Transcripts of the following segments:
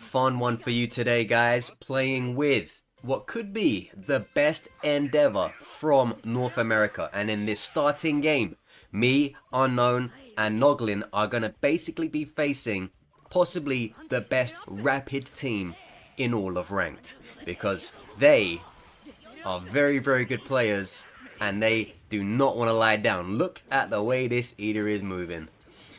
fun one for you today, guys. Playing with what could be the best endeavor from North America. And in this starting game, me, Unknown, and Noglin are going to basically be facing possibly the best rapid team in all of Ranked. Because they are very, very good players and they do not want to lie down. Look at the way this Eater is moving.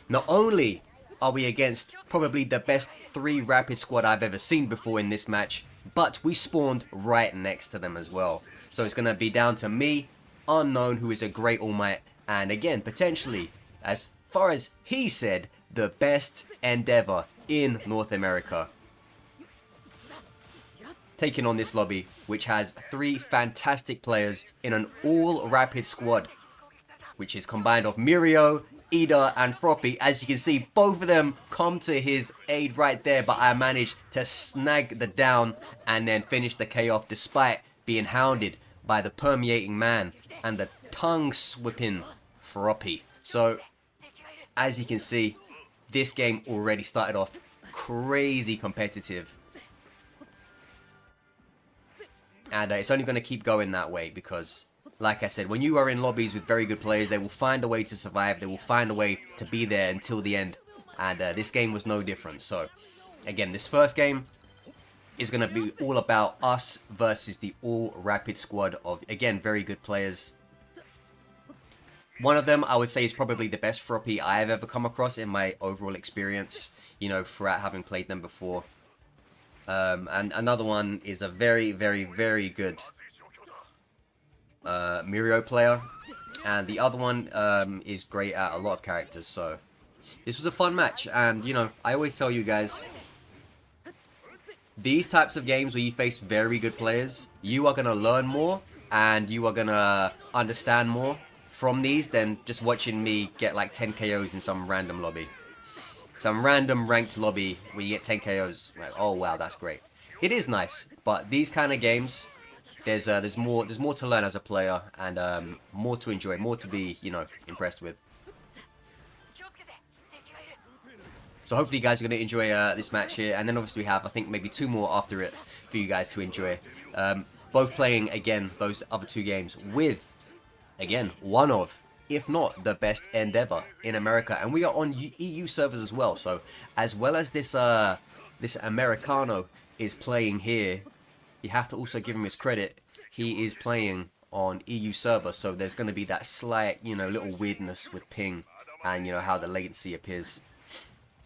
Not only are we against probably the best 3 rapid squad I've ever seen before in this match, but we spawned right next to them as well. So it's going to be down to me, Unknown, who is a great All Might, and again, potentially, as far as he said, the best endeavor in North America. Taking on this lobby, which has 3 fantastic players in an all-rapid squad, which is combined of Mirio, Ida, and Froppy. As you can see, both of them come to his aid right there, but I managed to snag the down and then finish the K off despite being hounded by the permeating man and the tongue-whipping Froppy. So, as you can see, this game already started off crazy competitive. And it's only going to keep going that way because, like I said, when you are in lobbies with very good players, they will find a way to survive. They will find a way to be there until the end. And this game was no different. So, again, this first game is going to be all about us versus the all-rapid squad of, again, very good players. One of them, I would say, is probably the best Froppy I've ever come across in my overall experience, you know, throughout having played them before. And another one is a very, very, very good Mirio player. And the other one is great at a lot of characters. So this was a fun match. And, you know, I always tell you guys, these types of games where you face very good players, you are going to learn more and you are going to understand more from these than just watching me get like 10 KOs in some random lobby. Some random ranked lobby where you get 10 KOs. Like, oh wow, that's great. It is nice, but these kind of games, there's more to learn as a player and more to enjoy, more to be, you know, impressed with. So hopefully you guys are going to enjoy this match here, and then obviously we have, I think, maybe 2 more after it for you guys to enjoy. Both playing again those other 2 games with, again, one of, if not the best endeavor in America, and we are on EU servers as well. So as well as this this Americano is playing here, you have to also give him his credit. He is playing on EU server, so there's going to be that slight, you know, little weirdness with ping and, you know, how the latency appears.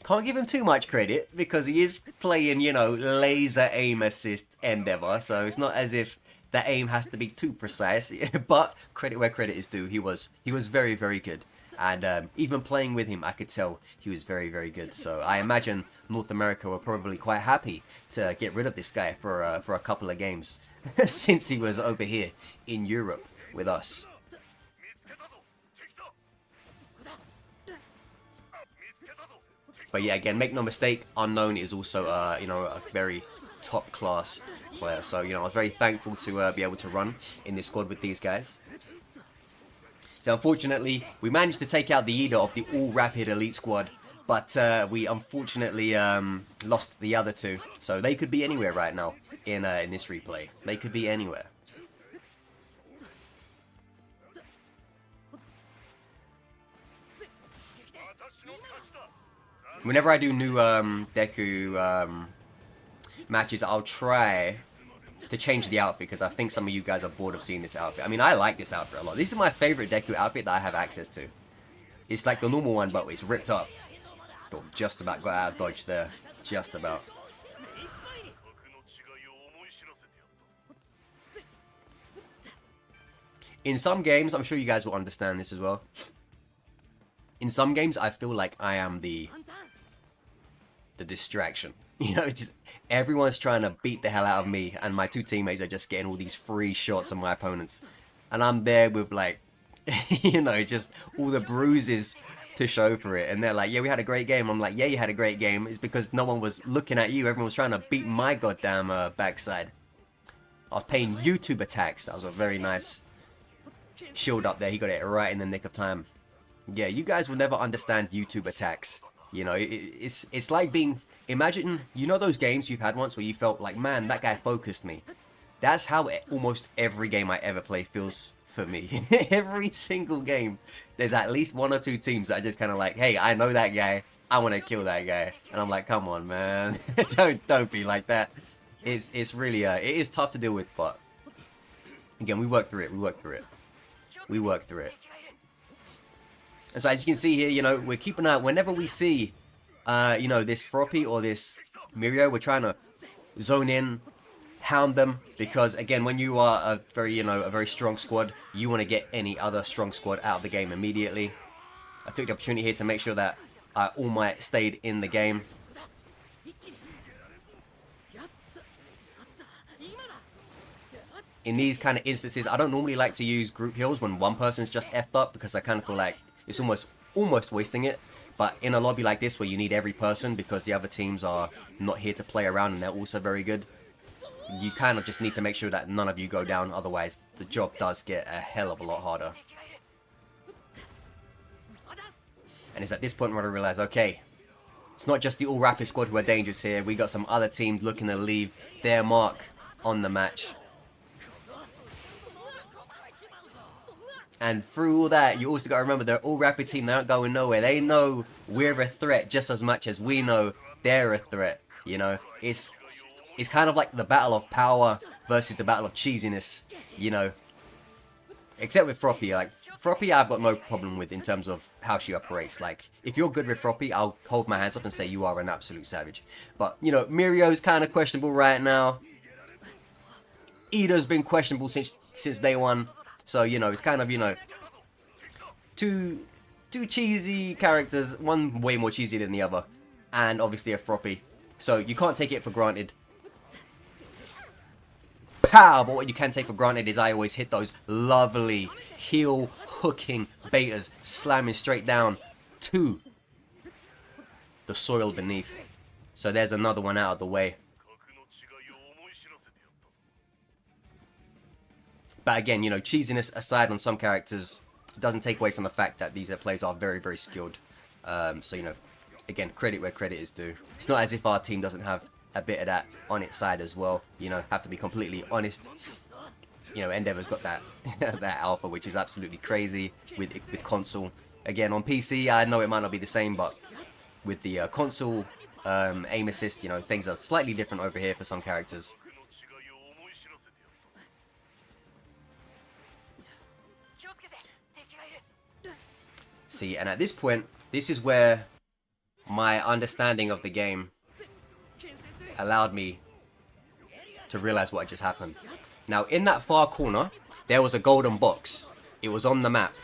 Can't give him too much credit because he is playing, you know, laser aim assist endeavor, so it's not as if that aim has to be too precise, but credit where credit is due. He was very, very good, and even playing with him, I could tell he was very, very good. So I imagine North America were probably quite happy to get rid of this guy for a couple of games since he was over here in Europe with us. But yeah, again, make no mistake, Unknown is also you know, a very top class player. So, you know, I was very thankful to be able to run in this squad with these guys. So unfortunately, we managed to take out the leader of the all-rapid elite squad, but we unfortunately lost the other 2. So they could be anywhere right now in this replay. They could be anywhere. Whenever I do new deku matches, I'll try to change the outfit because I think some of you guys are bored of seeing this outfit. I mean, I like this outfit a lot. This is my favorite deku outfit that I have access to. It's like the normal one, but it's ripped up. Oh, just about got out of dodge there. Just about. In some games, I'm sure you guys will understand this as well. In some games, I feel like I am the distraction. You know, it's just everyone's trying to beat the hell out of me, and my 2 teammates are just getting all these free shots on my opponents, and I'm there with like, you know, just all the bruises to show for it. And they're like, "Yeah, we had a great game." I'm like, "Yeah, you had a great game." It's because no one was looking at you. Everyone was trying to beat my goddamn backside. I was paying YouTube attacks. That was a very nice shield up there. He got it right in the nick of time. Yeah, you guys will never understand YouTube attacks. You know, it's like being Imagine, you know those games you've had once where you felt like, man, that guy focused me. That's how almost every game I ever play feels for me. Every single game, there's at least one or two teams that are just kind of like, hey, I know that guy, I want to kill that guy, and I'm like, come on, man, don't be like that. It's really it is tough to deal with, but again, we work through it. We work through it. We work through it. And so as you can see here, you know, we're keeping out whenever we see, you know, this Froppy or this Mirio, we're trying to zone in, hound them, because again, when you are a very, you know, a very strong squad, you want to get any other strong squad out of the game immediately. I took the opportunity here to make sure that All Might stayed in the game. In these kind of instances, I don't normally like to use group heals when one person's just effed up, because I kind of feel like it's almost wasting it. But in a lobby like this where you need every person because the other teams are not here to play around and they're also very good, you kind of just need to make sure that none of you go down, otherwise the job does get a hell of a lot harder. And it's at this point where I realize, okay, it's not just the All Rapid squad who are dangerous here, we got some other teams looking to leave their mark on the match. And through all that, you also got to remember they're All Rapid team, they aren't going nowhere. They know we're a threat just as much as we know they're a threat, you know. It's kind of like the battle of power versus the battle of cheesiness, you know. Except with Froppy, like, Froppy I've got no problem with in terms of how she operates. Like, if you're good with Froppy, I'll hold my hands up and say you are an absolute savage. But, you know, Mirio's kind of questionable right now. Ida's been questionable since day one. So, you know, it's kind of, you know, two cheesy characters, one way more cheesy than the other, and obviously a Froppy. So you can't take it for granted. Pow! But what you can take for granted is I always hit those lovely heel hooking betas, slamming straight down to the soil beneath. So there's another one out of the way. But again, you know, cheesiness aside on some characters, it doesn't take away from the fact that these players are very, very skilled. So, you know, again, credit where credit is due. It's not as if our team doesn't have a bit of that on its side as well. You know, have to be completely honest. You know, Endeavor's got that that alpha, which is absolutely crazy with console. Again, on PC, I know it might not be the same, but with the console aim assist, you know, things are slightly different over here for some characters. See, and at this point, this is where my understanding of the game allowed me to realize what had just happened. Now, in that far corner, there was a golden box. It was on the map.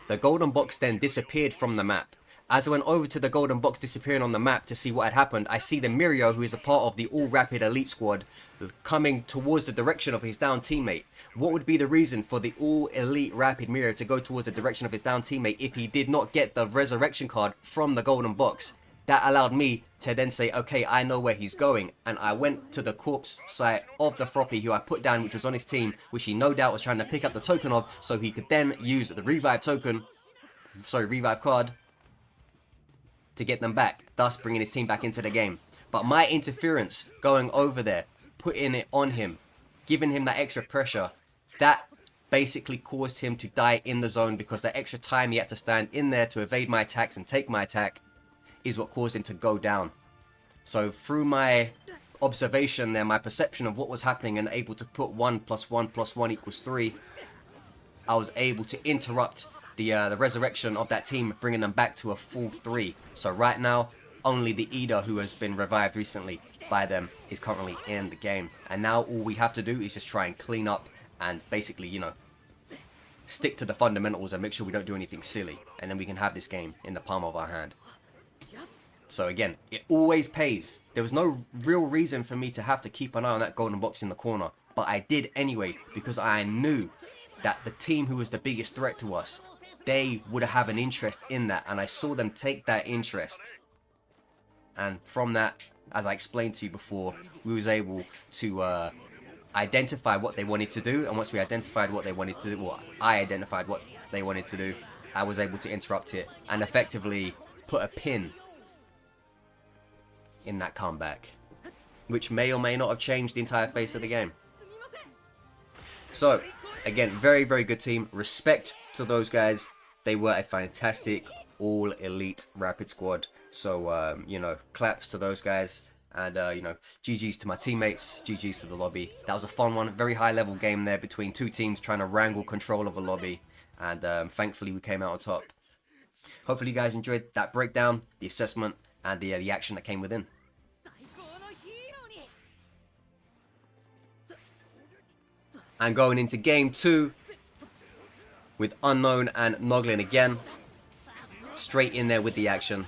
The golden box then disappeared from the map. As I went over to the golden box disappearing on the map to see what had happened, I see the Mirio, who is a part of the All Rapid Elite Squad, coming towards the direction of his down teammate. What would be the reason for the All Elite Rapid Mirio to go towards the direction of his down teammate if he did not get the resurrection card from the golden box? That allowed me to then say, okay, I know where he's going. And I went to the corpse site of the Froppy, who I put down, which was on his team, which he no doubt was trying to pick up the token of, so he could then use the revive card, to get them back, thus bringing his team back into the game. But my interference, going over there, putting it on him, giving him that extra pressure, that basically caused him to die in the zone, because that extra time he had to stand in there to evade my attacks and take my attack is what caused him to go down. So through my observation there, my perception of what was happening, and able to put 1 + 1 + 1 = 3, I was able to interrupt the resurrection of that team, bringing them back to a full 3. So right now, only the Ida, who has been revived recently by them, is currently in the game. And now all we have to do is just try and clean up and basically, you know, stick to the fundamentals and make sure we don't do anything silly. And then we can have this game in the palm of our hand. So again, it always pays. There was no real reason for me to have to keep an eye on that golden box in the corner, but I did anyway, because I knew that the team who was the biggest threat to us, they would have an interest in that, and I saw them take that interest. And from that, as I explained to you before, we was able to identify what they wanted to do, and once we identified what they wanted to do, well, I identified what they wanted to do, I was able to interrupt it and effectively put a pin in that comeback, which may or may not have changed the entire face of the game. So, again, very, very good team. Respect to those guys. They were a fantastic all-elite Rapid squad. So, you know, claps to those guys. And, you know, GG's to my teammates. GG's to the lobby. That was a fun one. Very high-level game there between two teams trying to wrangle control of a lobby. And thankfully, we came out on top. Hopefully, you guys enjoyed that breakdown, the assessment, and the action that came within. And going into game 2 with Unknown and Noglin again. Straight in there with the action.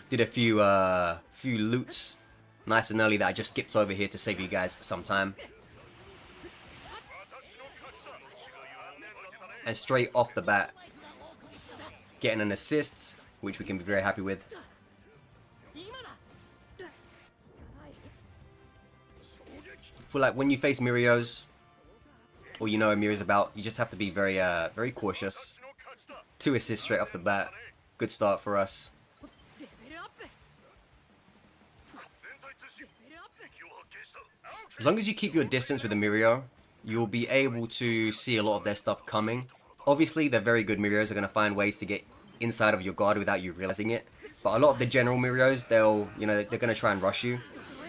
Did a few loots nice and early that I just skipped over here to save you guys some time. And straight off the bat, getting an assist, which we can be very happy with. For like when you face Mirios, or you know a Mirio's about, you just have to be very very cautious. 2 assists straight off the bat. Good start for us. As long as you keep your distance with the Mirio, you'll be able to see a lot of their stuff coming. Obviously, they're very good Mirios are going to find ways to get inside of your guard without you realizing it. But a lot of the general Mirios, they're going to try and rush you.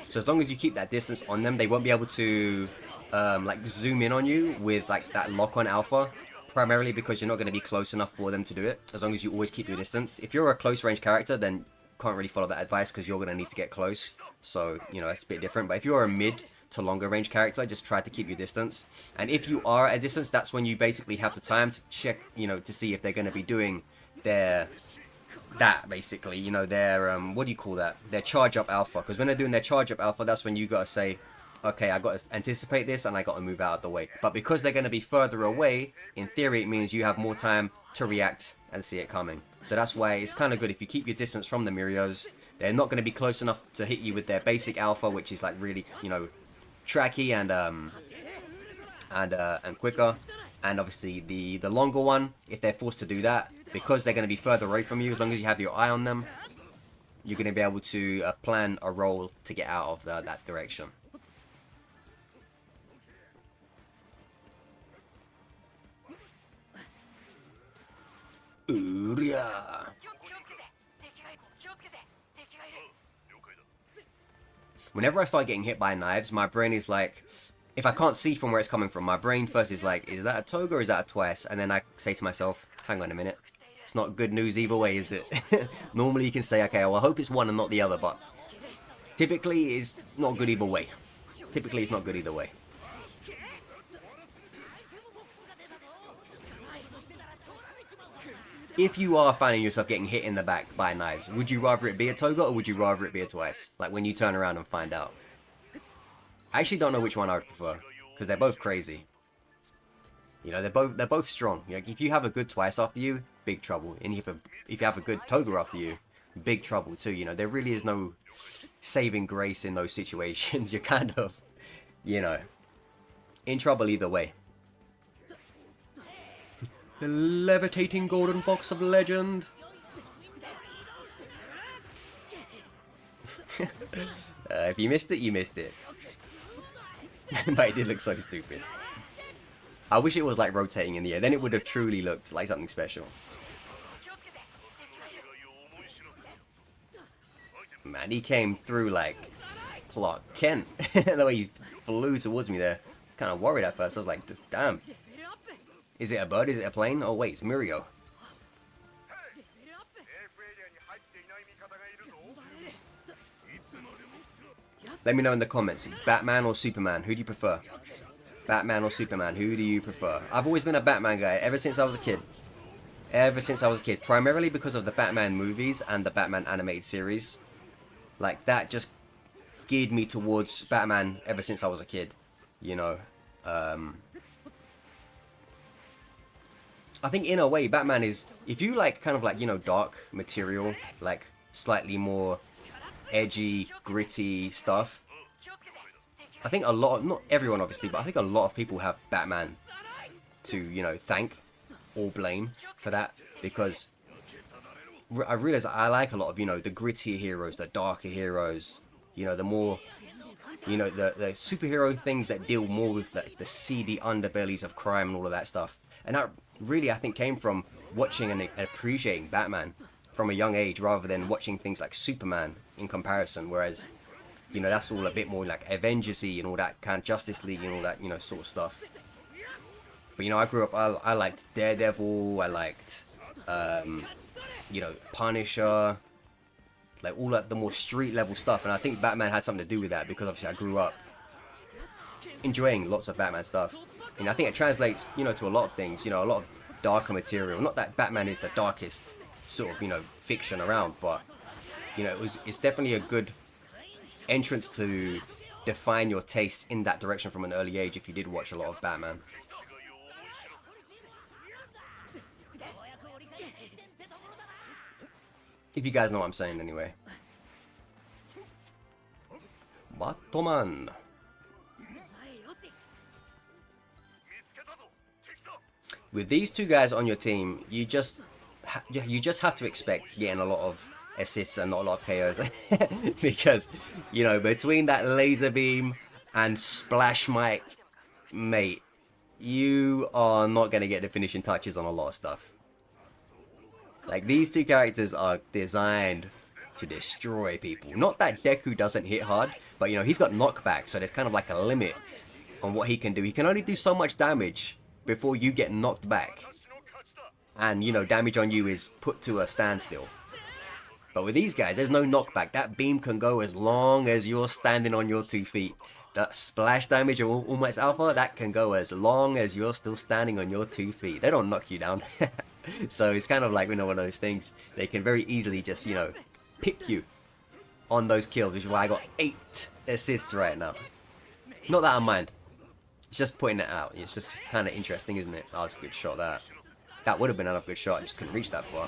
So as long as you keep that distance on them, they won't be able to like zoom in on you with like that lock-on alpha. Primarily because you're not going to be close enough for them to do it. As long as you always keep your distance. If you're a close range character, then you can't really follow that advice because you're going to need to get close. So, you know, that's a bit different. But if you're a mid to longer range character, just try to keep your distance. And if you are at a distance, that's when you basically have the time to check, you know, to see if they're going to be doing their basically, you know, their what do you call that, their charge up alpha. Because when they're doing their charge up alpha, that's when you got to say, okay, I got to anticipate this and I got to move out of the way. But because they're going to be further away, in theory it means you have more time to react and see it coming. So that's why it's kind of good if you keep your distance from the Mirios. They're not going to be close enough to hit you with their basic alpha, which is like really, you know, tracky and quicker. And obviously the longer one, if they're forced to do that, because they're going to be further away from you, as long as you have your eye on them, you're going to be able to plan a roll to get out of that direction. Uria. Whenever I start getting hit by knives, my brain is like, if I can't see from where it's coming from, my brain first is like, is that a toga or is that a twice? And then I say to myself, hang on a minute. It's not good news either way, is it? Normally you can say, okay, well I hope it's one and not the other, but typically it's not good either way. Typically it's not good either way. If you are finding yourself getting hit in the back by knives, would you rather it be a toga or would you rather it be a twice? Like when you turn around and find out. I actually don't know which one I would prefer, because they're both crazy. You know, they're both strong. Like if you have a good twice after you, big trouble. And if you have a good toga after you, big trouble too. You know, there really is no saving grace in those situations. You're kind of, you know, in trouble either way. The levitating golden box of legend. If you missed it, you missed it. But it did look so stupid. I wish it was like rotating in the air. Then it would have truly looked like something special. Man, he came through like Clark Kent. The way he flew towards me there. Kind of worried at first. I was like, damn. Is it a bird? Is it a plane? Oh wait, it's Mirio. Let me know in the comments, Batman or Superman, who do you prefer? Batman or Superman, who do you prefer? I've always been a Batman guy, ever since I was a kid. Ever since I was a kid. Primarily because of the Batman movies and the Batman animated series. Like, that just geared me towards Batman ever since I was a kid. You know, I think in a way, Batman is, if you like kind of like, you know, dark material, like slightly more edgy, gritty stuff, I think a lot of, not everyone obviously, but I think a lot of people have Batman to, you know, thank or blame for that, because I realized I like a lot of, you know, the grittier heroes, the darker heroes, you know, the more, you know, the superhero things that deal more with the seedy underbellies of crime and all of that stuff. And that really, I think, came from watching and appreciating Batman from a young age rather than watching things like Superman in comparison. Whereas, you know, that's all a bit more like Avengers-y and all that kind of Justice League and all that, you know, sort of stuff. But, you know, I grew up, I liked Daredevil, I liked, you know, Punisher, like all that, the more street level stuff. And I think Batman had something to do with that because obviously I grew up enjoying lots of Batman stuff. And I think it translates, you know, to a lot of things, you know, a lot of darker material. Not that Batman is the darkest sort of, you know, fiction around, but, you know, it's definitely a good entrance to define your taste in that direction from an early age if you did watch a lot of Batman. If you guys know what I'm saying anyway. Batman. With these two guys on your team, you just have to expect getting a lot of assists and not a lot of KOs. Because, you know, between that laser beam and splash might, mate, you are not going to get the finishing touches on a lot of stuff. Like, these two characters are designed to destroy people. Not that Deku doesn't hit hard, but, you know, he's got knockback, so there's kind of like a limit on what he can do. He can only do so much damage before you get knocked back. And, you know, damage on you is put to a standstill. But with these guys, there's no knockback. That beam can go as long as you're standing on your 2 feet. That splash damage of All Might's Alpha, that can go as long as you're still standing on your 2 feet. They don't knock you down. So it's kind of like, you know, one of those things. They can very easily just, you know, pick you on those kills, which is why I got 8 assists right now. Not that I mind. It's just pointing it out. It's just kind of interesting, isn't it? That was a good shot, that. That would have been another good shot. I just couldn't reach that far.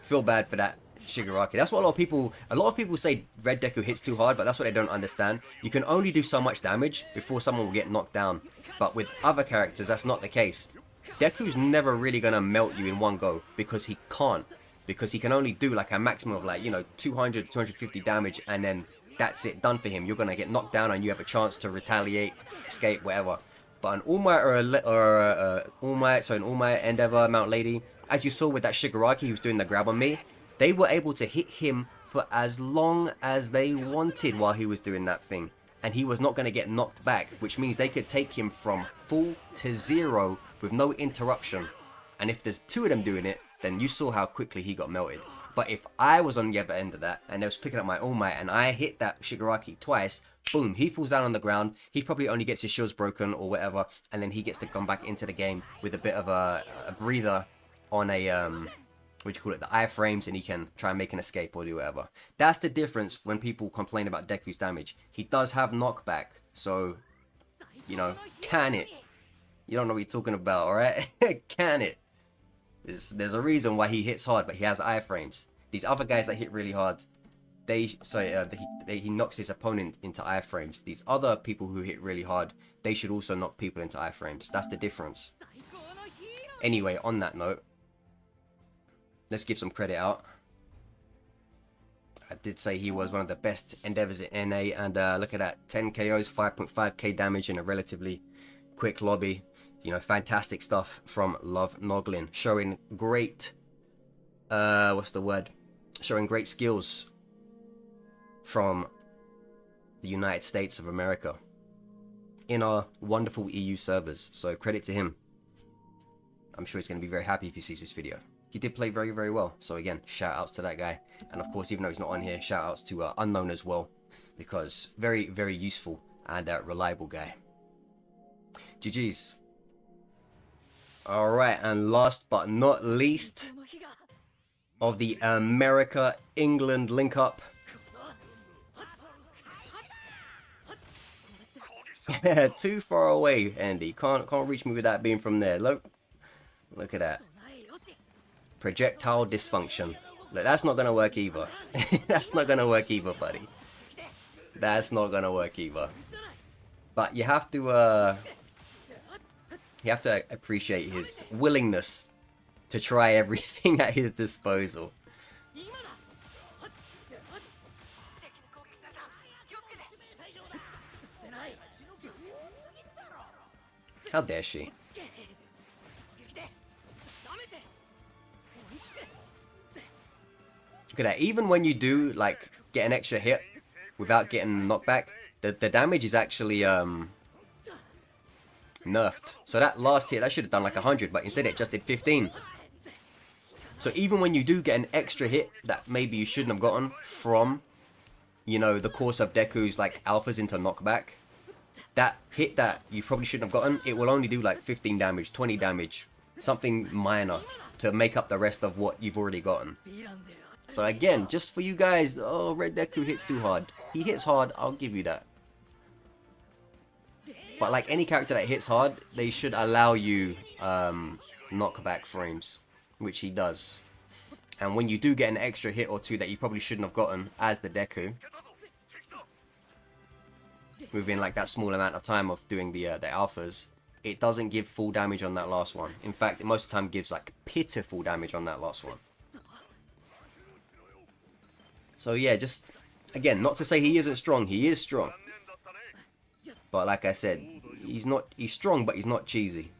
Feel bad for that shigaraki. That's what a lot of people say Red Deku hits too hard, but that's what they don't understand. You can only do so much damage before someone will get knocked down. But with other characters, that's not the case. Deku's never really gonna melt you in one go because he can't. Because he can only do like a maximum of like, you know, 200, 250 damage, and then that's it, done for him. You're gonna get knocked down and you have a chance to retaliate, escape, whatever. But an All Might an All Might Endeavor Mount Lady, as you saw with that Shigaraki who was doing the grab on me, they were able to hit him for as long as they wanted while he was doing that thing. And he was not going to get knocked back, which means they could take him from full to 0 with no interruption. And if there's 2 of them doing it, then you saw how quickly he got melted. But if I was on the other end of that, and they was picking up my All Might, and I hit that Shigaraki twice, boom, he falls down on the ground. He probably only gets his shields broken or whatever, and then he gets to come back into the game with a bit of a breather on a, what do you call it, the iframes, and he can try and make an escape or do whatever. That's the difference when people complain about Deku's damage. He does have knockback, so, you know, can it? You don't know what you're talking about, alright? Can it? There's a reason why he hits hard, but he has iframes. These other guys that hit really hard, he knocks his opponent into iframes. These other people who hit really hard, they should also knock people into iframes. That's the difference. Anyway, on that note, let's give some credit out. I did say he was one of the best endeavors in NA, and look at that, 10 KOs, 5.5k damage in a relatively quick lobby. You know, fantastic stuff from Love Noglin, showing great, showing great skills from the United States of America in our wonderful EU servers. So credit to him. I'm sure he's going to be very happy if he sees this video. He did play very, very well. So again, shout outs to that guy. And of course, even though he's not on here, shout outs to Unknown as well, because very, very useful and reliable guy. GG's. Alright, and last but not least of the America-England link-up. Too far away, Andy. Can't reach me with that beam from there. Look at that. Projectile dysfunction. Look, that's not gonna work either. That's not gonna work either, buddy. That's not gonna work either. But you have to appreciate his willingness to try everything at his disposal. How dare she? Look at that. Even when you do like get an extra hit without getting knockback, the damage is actually nerfed. So that last hit, that should have done like 100, but instead it just did 15. So even when you do get an extra hit that maybe you shouldn't have gotten from, you know, the course of Deku's like alphas into knockback, that hit that you probably shouldn't have gotten, it will only do like 15 damage, 20 damage, something minor to make up the rest of what you've already gotten. So again, just for you guys, oh, Red Deku hits too hard. He hits hard, I'll give you that. But like any character that hits hard, they should allow you knockback frames, which he does. And when you do get an extra hit or two that you probably shouldn't have gotten as the Deku, within like that small amount of time of doing the alphas, it doesn't give full damage on that last one. In fact, it most of the time gives like pitiful damage on that last one. So yeah, just again, not to say he isn't strong, he is strong. But like I said, he's strong, but he's not cheesy.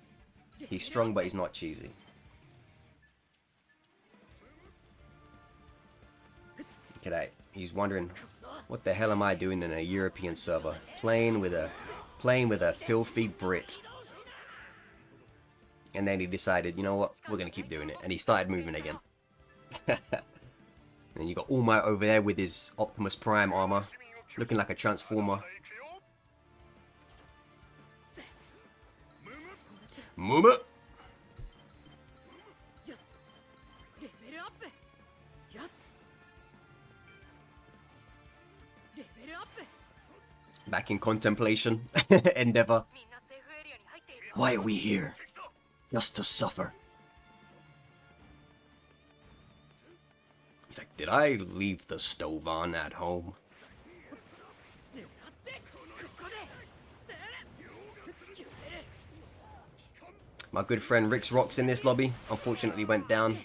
He's strong, but he's not cheesy. Look at that. He's wondering, what the hell am I doing in a European server? Playing with a filthy Brit. And then he decided, you know what, we're gonna keep doing it. And he started moving again. And you got All Might over there with his Optimus Prime armor, looking like a transformer. Muma. Back in contemplation. Endeavor. Why are we here? Just to suffer. He's like, did I leave the stove on at home? My good friend Rick's Rocks in this lobby unfortunately went down.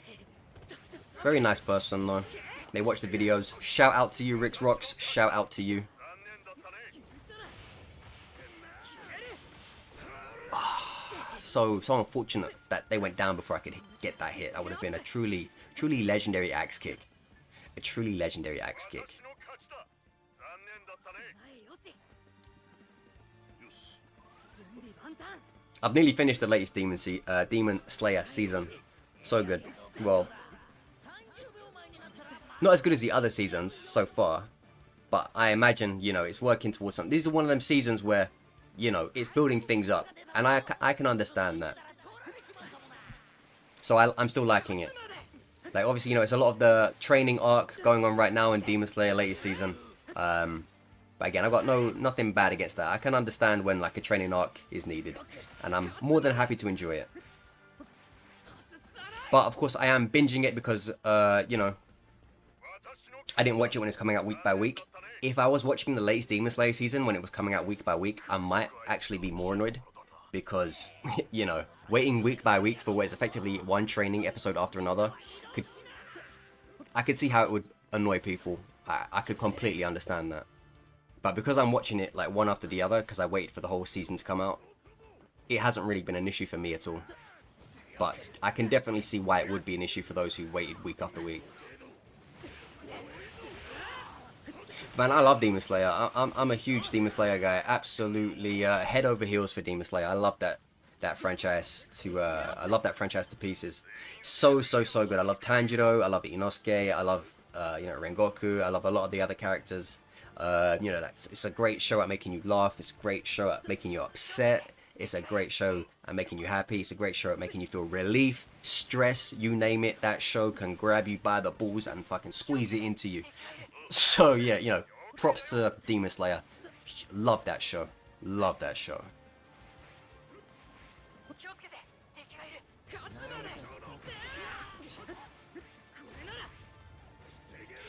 Very nice person though. They watch the videos. Shout out to you, Rick's Rocks. Shout out to you. So unfortunate that they went down before I could get that hit. That would have been a truly legendary axe kick. A truly legendary axe kick. I've nearly finished the latest Demon Slayer season. So good. Well, not as good as the other seasons so far, but I imagine, you know, it's working towards something. This is one of them seasons where, you know, it's building things up, and I can understand that. So I'm still liking it. Like, obviously, you know, it's a lot of the training arc going on right now in Demon Slayer latest season. But again, I've got nothing bad against that. I can understand when like a training arc is needed, and I'm more than happy to enjoy it. But of course, I am binging it because, you know, I didn't watch it when it's coming out week by week. If I was watching the latest Demon Slayer season when it was coming out week by week, I might actually be more annoyed. Because, you know, waiting week by week for what is effectively one training episode after another, I could see how it would annoy people. I could completely understand that. But because I'm watching it like one after the other, because I waited for the whole season to come out, it hasn't really been an issue for me at all. But I can definitely see why it would be an issue for those who waited week after week. Man, I love Demon Slayer. I'm a huge Demon Slayer guy. Absolutely head over heels for Demon Slayer. I love that franchise I love that franchise to pieces. So good. I love Tanjiro. I love Inosuke. I love you know, Rengoku. I love a lot of the other characters. You know, it's a great show at making you laugh. It's a great show at making you upset. It's a great show at making you happy. It's a great show at making you feel relief, stress, you name it. That show can grab you by the balls and fucking squeeze it into you. So yeah, you know, props to Demon Slayer. Love that show. Love that show.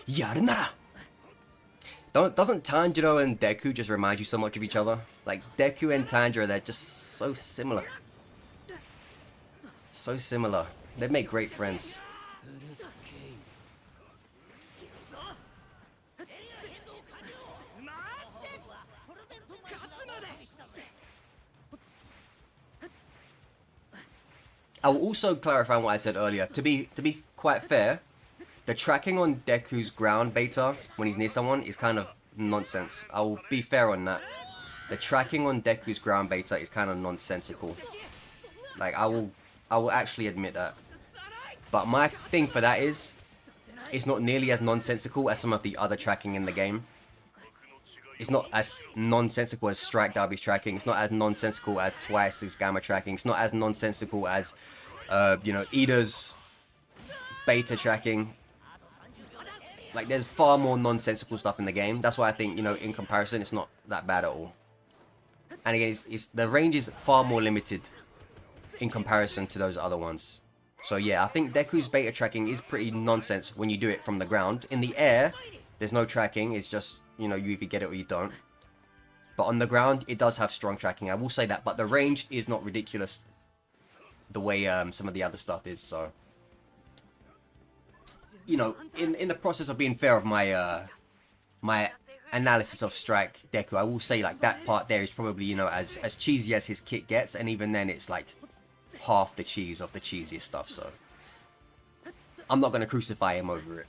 Yarunara! Doesn't Tanjiro and Deku just remind you so much of each other? Like, Deku and Tanjiro, they're just so similar. So similar. They make great friends. I will also clarify what I said earlier. To be quite fair, the tracking on Deku's ground beta when he's near someone is kind of nonsense. I will be fair on that. The tracking on Deku's ground beta is kind of nonsensical. Like I will actually admit that. But my thing for that is, it's not nearly as nonsensical as some of the other tracking in the game. It's not as nonsensical as Strike Derby's tracking. It's not as nonsensical as Twice's Gamma tracking. It's not as nonsensical as, you know, Ida's beta tracking. Like, there's far more nonsensical stuff in the game. That's why I think, you know, in comparison, it's not that bad at all. And again, the range is far more limited in comparison to those other ones. So yeah, I think Deku's beta tracking is pretty nonsense when you do it from the ground. In the air, there's no tracking. It's just, you know, you either get it or you don't. But on the ground, it does have strong tracking. I will say that. But the range is not ridiculous the way some of the other stuff is. So, you know, in the process of being fair of my my analysis of Strike Deku, I will say like that part there is probably, you know, as cheesy as his kit gets, and even then it's like half the cheese of the cheesiest stuff. So I'm not gonna crucify him over it.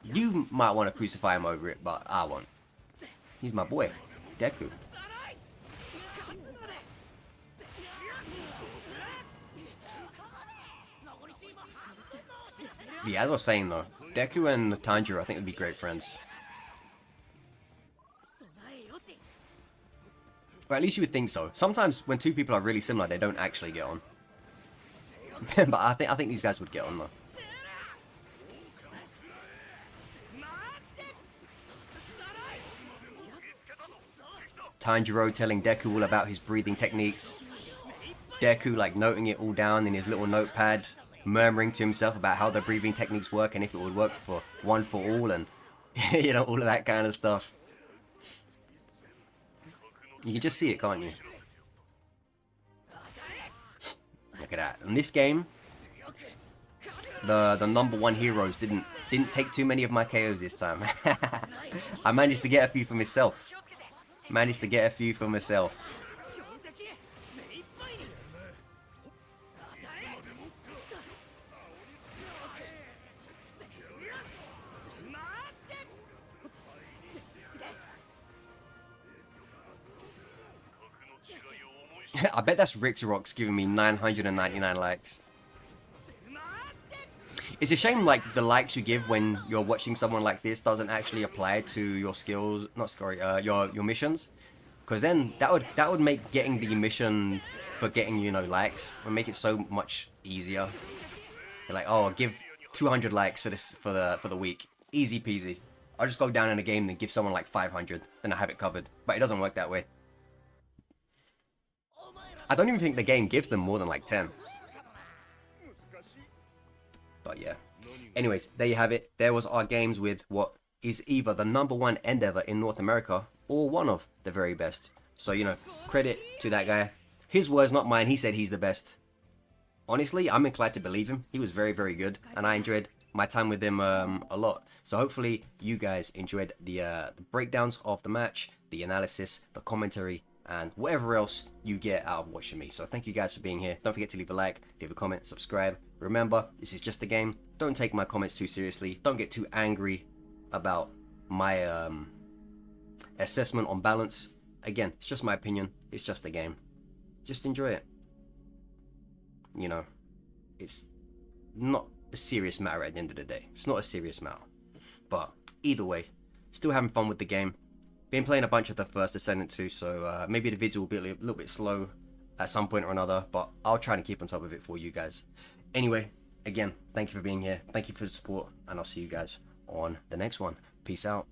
You might want to crucify him over it, but I won't. He's my boy, Deku. But yeah, as I was saying though, Deku and Tanjiro I think would be great friends. Or at least you would think so. Sometimes when two people are really similar, they don't actually get on. But I think these guys would get on though. Tanjiro telling Deku all about his breathing techniques. Deku like noting it all down in his little notepad, murmuring to himself about how the breathing techniques work and if it would work for one for all, and you know, all of that kind of stuff. You can just see it, can't you? Look at that. In this game, the #1 heroes didn't take too many of my KOs this time. I managed to get a few for myself. I bet that's Rick's Rocks giving me 999 likes. It's a shame like the likes you give when you're watching someone like this doesn't actually apply to your skills, your missions, because then that would make getting the mission for getting, you know, likes would make it so much easier. You're like, oh, I'll give 200 likes for this for the week, easy peasy. I'll just go down in a game and give someone like 500, and I have it covered. But it doesn't work that way. I don't even think the game gives them more than like 10. But yeah. Anyways, there you have it. There was our games with what is either the #1 endeavor in North America or one of the very best. So, you know, credit to that guy. His words, not mine. He said he's the best. Honestly, I'm inclined to believe him. He was very, very good, and I enjoyed my time with him a lot. So hopefully you guys enjoyed the breakdowns of the match, the analysis, the commentary, and whatever else you get out of watching me. So thank you guys for being here. Don't forget to leave a like, leave a comment, subscribe. Remember, this is just a game. Don't take my comments too seriously. Don't get too angry about my assessment on balance. Again, it's just my opinion. It's just a game. Just enjoy it. You know, it's not a serious matter at the end of the day. It's not a serious matter. But either way, still having fun with the game. Been playing a bunch of the first Ascendant too, so maybe the video will be a little bit slow at some point or another, but I'll try to keep on top of it for you guys. Anyway, again, thank you for being here. Thank you for the support, and I'll see you guys on the next one. Peace out.